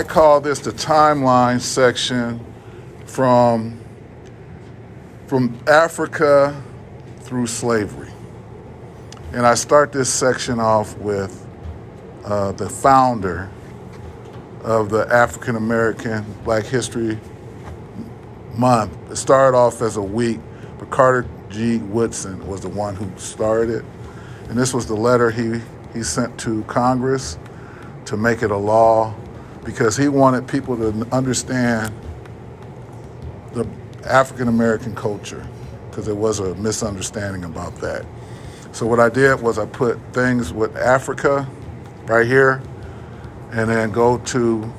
I call this the timeline section from Africa through slavery. And I start this section off with the founder of the African American Black History Month. It started off as a week, but Carter G. Woodson was the one who started it. And this was the letter he sent to Congress to make it a law, because he wanted people to understand the African American culture, because there was a misunderstanding about that. So what I did was I put things with Africa right here, and then go to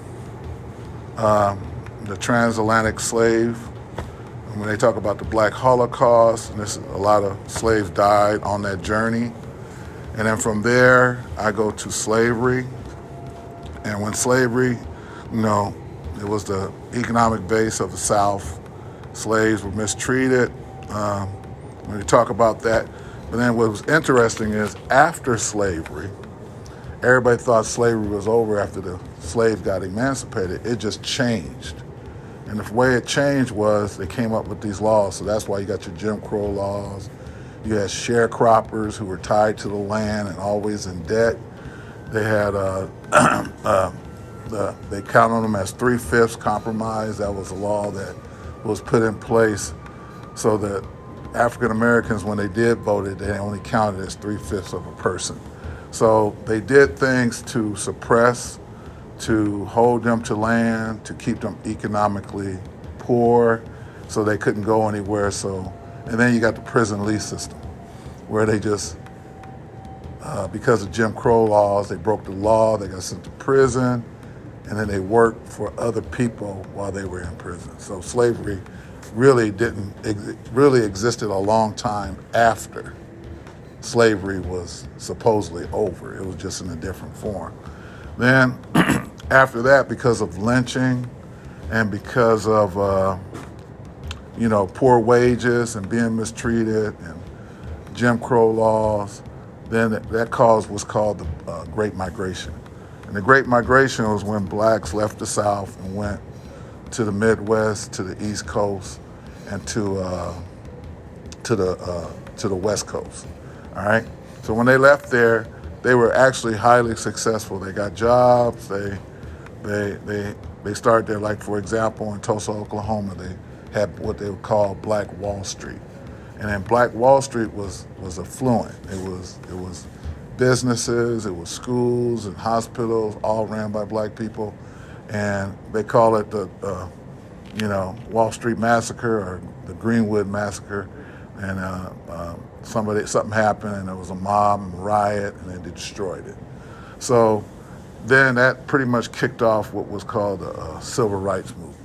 the transatlantic slave. And when they talk about the Black Holocaust, and a lot of slaves died on that journey. And then from there, I go to slavery. And when slavery, it was the economic base of the South. Slaves were mistreated. When you talk about that. But then what was interesting is after slavery, everybody thought slavery was over after the slaves got emancipated. It just changed. And the way it changed was they came up with these laws. So that's why you got your Jim Crow laws. You had sharecroppers who were tied to the land and always in debt. They had, they counted them as 3/5 compromise. That was a law that was put in place so that African Americans, when they did vote, they only counted as 3/5 of a person. So they did things to suppress, to hold them to land, to keep them economically poor, so they couldn't go anywhere. And then you got the prison lease system, where they just, because of Jim Crow laws, they broke the law, they got sent to prison, and then they worked for other people while they were in prison. So slavery really existed a long time after slavery was supposedly over. It was just in a different form. Then after that, because of lynching and because of poor wages and being mistreated and Jim Crow laws, then that caused what's called the Great Migration. And the Great Migration was when blacks left the South and went to the Midwest, to the East Coast, and to the West Coast. All right. So when they left there, they were actually highly successful. They got jobs. They started there. Like, for example, in Tulsa, Oklahoma, they had what they would call Black Wall Street, and then Black Wall Street was affluent. It was businesses, it was schools and hospitals, all ran by black people, and they call it the Wall Street Massacre or the Greenwood Massacre. And something happened, and there was a mob and riot, and they destroyed it. So then that pretty much kicked off what was called the Civil Rights Movement.